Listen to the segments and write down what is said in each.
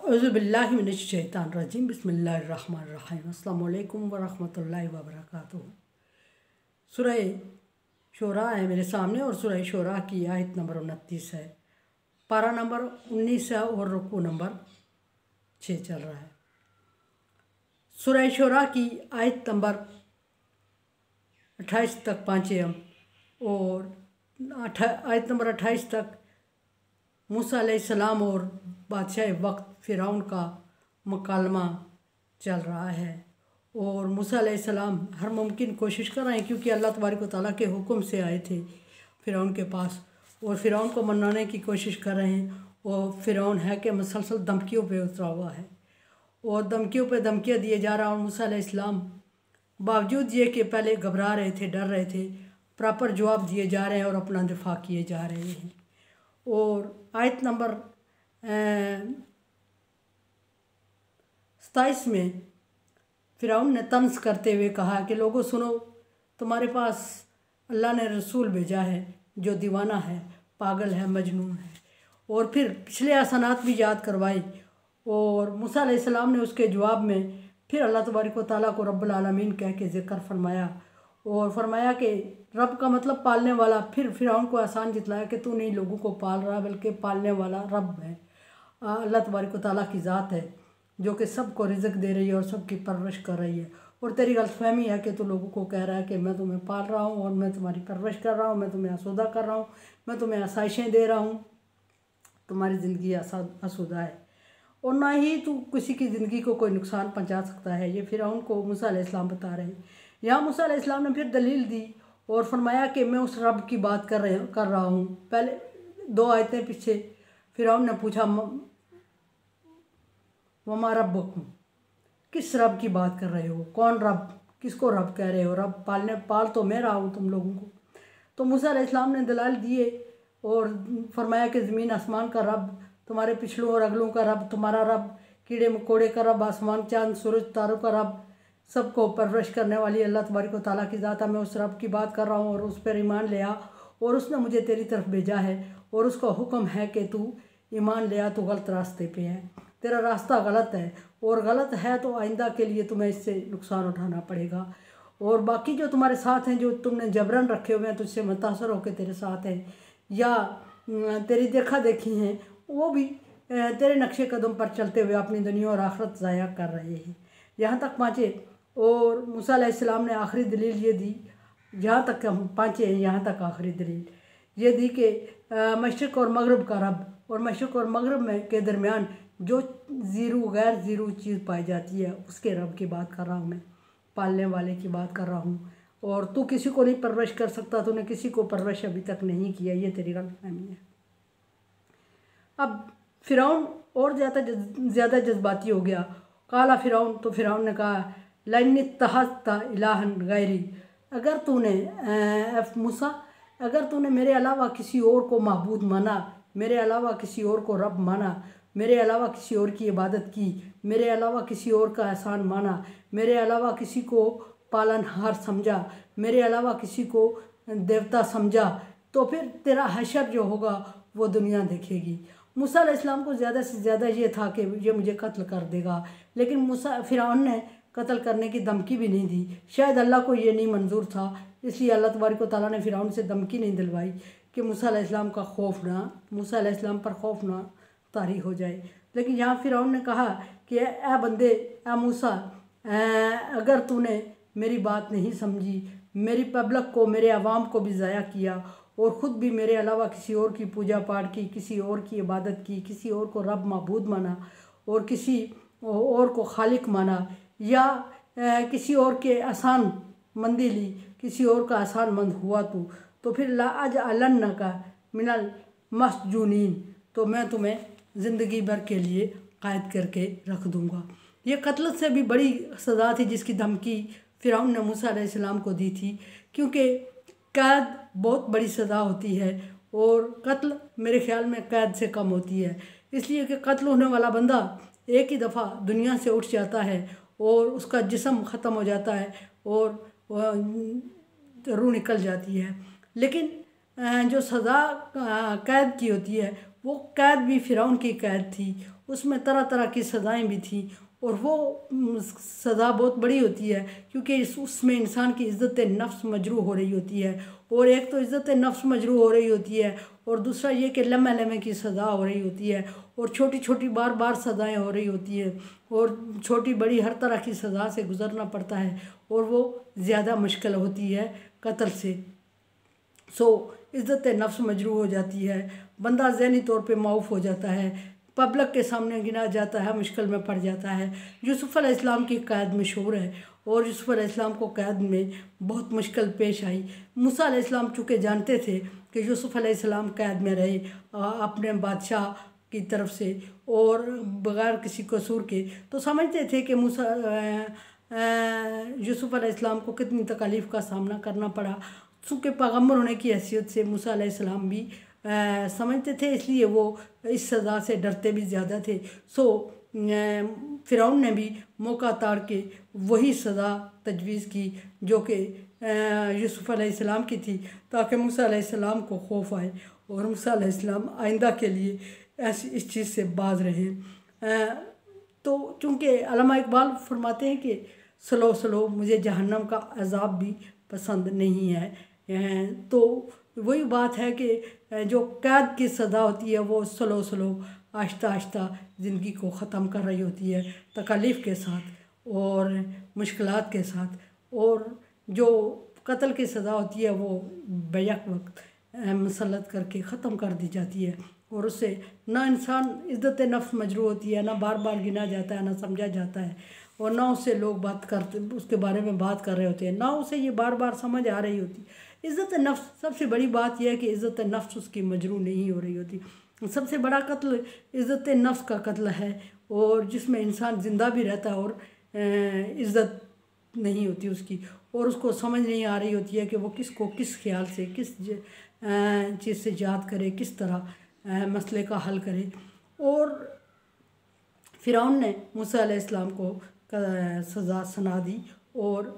औज़ुबिल्लाहिमिनश्शैतानिर्रजीम बिस्मिल्लाहिर्रहमानिर्रहीम अस्सलामु अलैकुम वरहमतुल्लाहि वबरकातुहू। सूरह शोरा है मेरे सामने और सूरह शोरा की आयत नंबर 29 है। पारा नंबर 19 है और रुकू नंबर 6 चल रहा है। सूरह शोरा की आयत नंबर 28 तक पहुँचे हम और आयत नंबर 28 तक मूसा अलैहिस्सलाम और बादशाह वक्त फ़िरौन का मुकालमा चल रहा है और मूसा अलैहिस्सलाम हर मुमकिन कोशिश कर रहे हैं, क्योंकि अल्लाह तबारक व तआला के हुक्म से आए थे फ़िरौन के पास और फ़िरौन को मनाने की कोशिश कर रहे हैं। और फ़िरौन है कि मुसलसल धमकियों पे उतरा हुआ है और धमकियों पे धमकियाँ दिए जा रहा है। और मूसा अलैहिस्सलाम बावजूद ये कि पहले घबरा रहे थे, डर रहे थे, प्रॉपर जवाब दिए जा रहे हैं और अपना दिफा किए जा रहे हैं। और आयत नंबर 27 में फ़िरौन ने तंज करते हुए कहा कि लोगों सुनो, तुम्हारे पास अल्लाह ने रसूल भेजा है जो दीवाना है, पागल है, मजनून है। और फिर पिछले एहसानात भी याद करवाई और मूसा अलैहिस्सलाम ने उसके जवाब में फिर अल्लाह तबारक व तआला को रब्बुल आलमीन कह के ज़िक्र फरमाया और फरमाया कि रब का मतलब पालने वाला। फिर फ़िरौन को आसान जितलाया कि तू नहीं लोगों को पाल रहा बल्कि पालने वाला रब है, अल्लाह तबारक व तआला की ज़ात है जो कि सबको रिज़्क दे रही है और सबकी परवरिश कर रही है। और तेरी गलतफहमी है कि तू लोगों को कह रहा है कि मैं तुम्हें पाल रहा हूँ और मैं तुम्हारी परवरिश कर रहा हूँ, मैं तुम्हें आसूदा कर रहा हूँ, मैं तुम्हें आसाइशें दे रहा हूँ, तुम्हारी ज़िंदगी आसूदा है और ना ही तू किसी की ज़िंदगी को कोई नुकसान पहुँचा सकता है। ये फ़िरौन को मूसा अलैहिस्सलाम बता रहे हैं। यहाँ मूसा अलैहिस्सलाम ने फिर दलील दी और फरमाया कि मैं उस रब की बात कर रहा हूँ। पहले 2 आयतें पीछे फ़िरौन ने पूछा वमा रब्बुकुम, किस रब की बात कर रहे हो, कौन रब, किसको रब कह रहे हो, रब पाल तो मैं रहा हूँ तुम लोगों को। तो मूसा अलैहिस्सलाम ने दलाल दिए और फरमाया कि ज़मीन आसमान का रब, तुम्हारे पिछलों और अगलों का रब, तुम्हारा रब, कीड़े मकोड़े का रब, आसमान चांद सूरज तारों का रब, सबको परवरिश करने वाली अल्लाह तबारक व तआला की ज़ात है। मैं उस रब की बात कर रहा हूँ और उस पर ईमान ले आ और उसने मुझे तेरी तरफ भेजा है और उसका हुक्म है कि तू ईमान ले आ, तू गलत रास्ते पे है, तेरा रास्ता गलत है और गलत है तो आइंदा के लिए तुम्हें इससे नुकसान उठाना पड़ेगा। और बाकी जो तुम्हारे साथ हैं, जो तुमने जबरन रखे हुए हैं, तुझसे मुतासर होकर तेरे साथ हैं या तेरी देखा देखी हैं, वो भी तेरे नक्शे कदम पर चलते हुए अपनी दुनिया और आखिरत ज़ाया कर रहे हैं। यहाँ तक पहुँचे और मूसा अलैहिस्सलाम ने आखिरी दलील ये दी, जहाँ तक हम पहुँचे हैं यहाँ तक आखिरी दलील ये दी कि मशरिक़ और मगरब का रब और मशरिक़ और मगरब में के दरमियान जो गैर ज़ीरो चीज़ पाई जाती है उसके रब की बात कर रहा हूँ, मैं पालने वाले की बात कर रहा हूँ। और तू किसी को नहीं परवरिश कर सकता, तूने किसी को परवरिश अभी तक नहीं किया, ये तेरी गलतफहमी है। अब फ़िरौन और ज़्यादा जज्बाती हो गया। काला फ़िरौन, तो फ़िरौन ने कहा लइन इत्तखज़्ता इलाहन गैरी, अगर तूने मूसा, अगर तूने मेरे अलावा किसी और को माबूद माना, मेरे अलावा किसी और को रब माना, मेरे अलावा किसी और की इबादत की, मेरे अलावा किसी और का एहसान माना, मेरे अलावा किसी को पालनहार समझा, मेरे अलावा किसी को देवता समझा, तो फिर तेरा हशर जो होगा वो दुनिया देखेगी। मूसा अलैहिस्सलाम को ज़्यादा से ज़्यादा ये था कि ये मुझे कत्ल कर देगा, लेकिन फ़िरौन ने कत्ल करने की धमकी भी नहीं दी। शायद अल्लाह को ये नहीं मंजूर था, इसलिए अल्लाह तबारक व तआला ने फ़िरौन से धमकी नहीं दिलवाई कि मूसा अलैहिस्सलाम पर खौफ ना तारी हो जाए। लेकिन यहाँ फ़िरौन ने कहा कि ए बंदे, ए मूसा, अगर तूने मेरी बात नहीं समझी, मेरी पब्लिक को, मेरे अवाम को भी ज़ाया किया और ख़ुद भी मेरे अलावा किसी और की पूजा पाठ की, किसी और की इबादत की, किसी और को रब माबूद माना और किसी और को खालिक माना या किसी और के आसान मंदी ली, किसी और का आसान मंद हुआ तो फिर लाअजअलन्नका मिनल मस्जूनीन, तो मैं तुम्हें ज़िंदगी भर के लिए क़ैद करके रख दूँगा। ये कत्ल से भी बड़ी सज़ा थी जिसकी धमकी फ़िरौन ने मूसा अलैहिस्सलाम को दी थी, क्योंकि कैद बहुत बड़ी सज़ा होती है और कत्ल मेरे ख़्याल में कैद से कम होती है, इसलिए कि कत्ल होने वाला बंदा एक ही दफ़ा दुनिया से उठ जाता है और उसका जिस्म ख़त्म हो जाता है और रूह निकल जाती है। लेकिन जो सज़ा कैद की होती है वो कैद भी फ़िरौन की कैद थी उसमें तरह तरह की सज़ाएँ भी थी, और वो सज़ा बहुत बड़ी होती है, क्योंकि उसमें इंसान की इज़्ज़त नफ्स मजरूह हो रही होती है। और एक तो इज़्ज़त नफ्स मजरूह हो रही होती है, और दूसरा ये कि लम्हे लम्हे की सज़ा हो रही होती है, और छोटी छोटी बार बार सज़ाएँ हो रही होती है, और छोटी बड़ी हर तरह की सज़ा से गुज़रना पड़ता है, और वो ज़्यादा मुश्किल होती है कत्ल से। इज़्ज़त नफ्स मजरूह हो जाती है, बंदा ज़हनी तौर पे माऊफ हो जाता है, पब्लिक के सामने गिना जाता है, मुश्किल में पड़ जाता है। यूसुफ़ अलैहिस्सलाम की क़ैद मशहूर है, और यूसुफ़ अलैहिस्सलाम को क़ैद में बहुत मुश्किल पेश आई। मूसा अलैहिस्सलाम चूँकि जानते थे कि यूसुफ़ अलैहिस्सलाम क़ैद में रहे अपने बादशाह की तरफ से और बग़ैर किसी कसूर के, तो समझते थे कि यूसुफ़ अलैहिस्सलाम को कितनी तकलीफ़ का सामना करना पड़ा। चूँकि पैगम्बर होने की हैसियत से मूसा अलैहिस्सलाम भी समझते थे, इसलिए वो इस सज़ा से डरते भी ज़्यादा थे। फ़िरौन ने भी मौका ताड़ के वही सज़ा तजवीज़ की जो कि यूसुफ़ अलैहिस्सलाम की थी, ताकि मूसा अलैहिस्सलाम को खौफ आए और मूसा अलैहिस्सलाम आइंदा के लिए ऐसी इस चीज़ से बाज रहें। तो चूँकि अल्लामा इकबाल फरमाते हैं कि स्लो स्लो मुझे जहन्नम का अज़ाब भी पसंद नहीं है, तो वही बात है कि जो कैद की सज़ा होती है वो स्लो स्लो आहिस्ता आहिस्ता ज़िंदगी को ख़त्म कर रही होती है, तकलीफ़ के साथ और मुश्किलात के साथ। और जो कत्ल की सज़ा होती है वो बैक वक्त मुसल्लत करके ख़त्म कर दी जाती है, और उससे ना इंसान इज़्ज़त नफ्स मजरूह होती है, ना बार बार गिना जाता है, ना समझा जाता है, और ना उससे लोग बात करते उसके बारे में बात कर रहे होते हैं, ना उसे ये बार बार समझ आ रही होती। इज़्ज़त नफ्स, सबसे बड़ी बात यह है कि इज़्ज़त नफ्स उसकी मजरूह नहीं हो रही होती। सबसे बड़ा कत्ल इज़्ज़त नफ्स का कत्ल है, और जिसमें इंसान ज़िंदा भी रहता है और इज़्ज़त नहीं होती उसकी, और उसको समझ नहीं आ रही होती है कि वो किसको किस ख्याल से किस चीज़ से याद करे, किस तरह मसले का हल करे। और फ़िरौन ने मूसा अलैहिस्सलाम को सज़ा सुना दी, और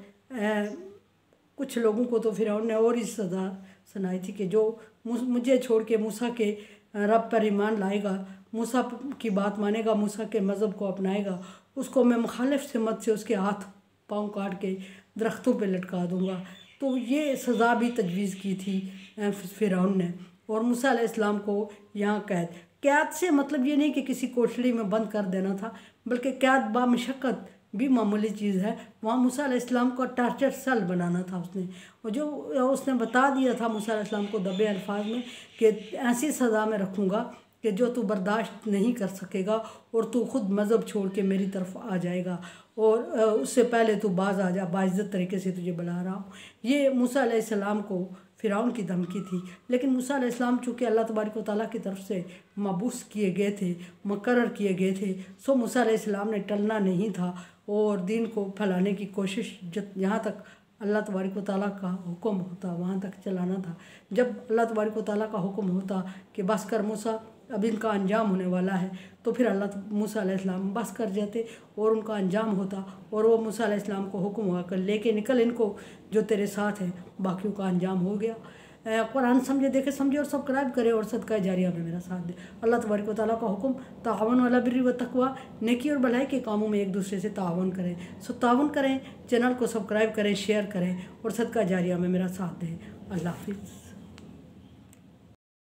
कुछ लोगों को तो फ़िरौन ने और ही सज़ा सुनाई थी कि जो मुझे छोड़ के मूसा के रब पर ईमान लाएगा, मूसा की बात मानेगा, मूसा के मज़हब को अपनाएगा, उसको मैं मुखालिफ सिमत से उसके हाथ पाँव काट के दरख्तों पे लटका दूँगा। तो ये सज़ा भी तजवीज़ की थी फ़िरौन ने, और मूसा अलैहिस्सलाम को यहाँ कैद से मतलब ये नहीं कि किसी कोठरी में बंद कर देना था, बल्कि कैद बामशक्क़त भी मामूली चीज़ है। वहाँ मूसा अलैहिस्सलाम को टार्चर सेल बनाना था उसने, और जो उसने बता दिया था मूसा अलैहिस्सलाम को दबे अल्फाज में कि ऐसी सज़ा में रखूँगा कि जो तू बर्दाश्त नहीं कर सकेगा, और तू ख़ुद मज़हब छोड़ के मेरी तरफ आ जाएगा, और उससे पहले तू बाज आ जा, बाइज़्ज़त तरीके से तुझे बुला रहा हूँ। ये मूसा अलैहिस्सलाम को फ़िरौन की धमकी थी। लेकिन मूसा अलैहिस्सलाम चूँकि अल्लाह तबारक व तआला की तरफ से मबूस किए गए थे, मुकर्रर किए गए थे, सो मूसा अलैहिस्सलाम ने टलना नहीं था, और दीन को फैलाने की कोशिश जहाँ तक अल्लाह तबारक व तआला का हुक्म होता वहाँ तक चलाना था। जब अल्लाह तबारक व तआला का हुक्म होता कि बस कर मूसा, अब इनका अंजाम होने वाला है, तो फिर मूसा अलैहिस्सलाम बस कर जाते और उनका अंजाम होता, और वो मूसा अलैहिस्सलाम को हुक्म हुआ कर लेके निकल इनको जो तेरे साथ है, बाकियों का अंजाम हो गया। कुरान समझे, देखे समझे, और सब्सक्राइब करें और सदका जारिया में मेरा साथ दे। अल्लाह तबारक व तआला का हुक्म, ताअवुन अला बिर्रि व तक़वा, नेकी और भलाई के कामों में एक दूसरे से ताअवुन करें। सो ताअवुन करें, चैनल को सब्सक्राइब करें, शेयर करें, और सदका जारिया में मेरा साथ दें। अल्लाह हाफ़िज़।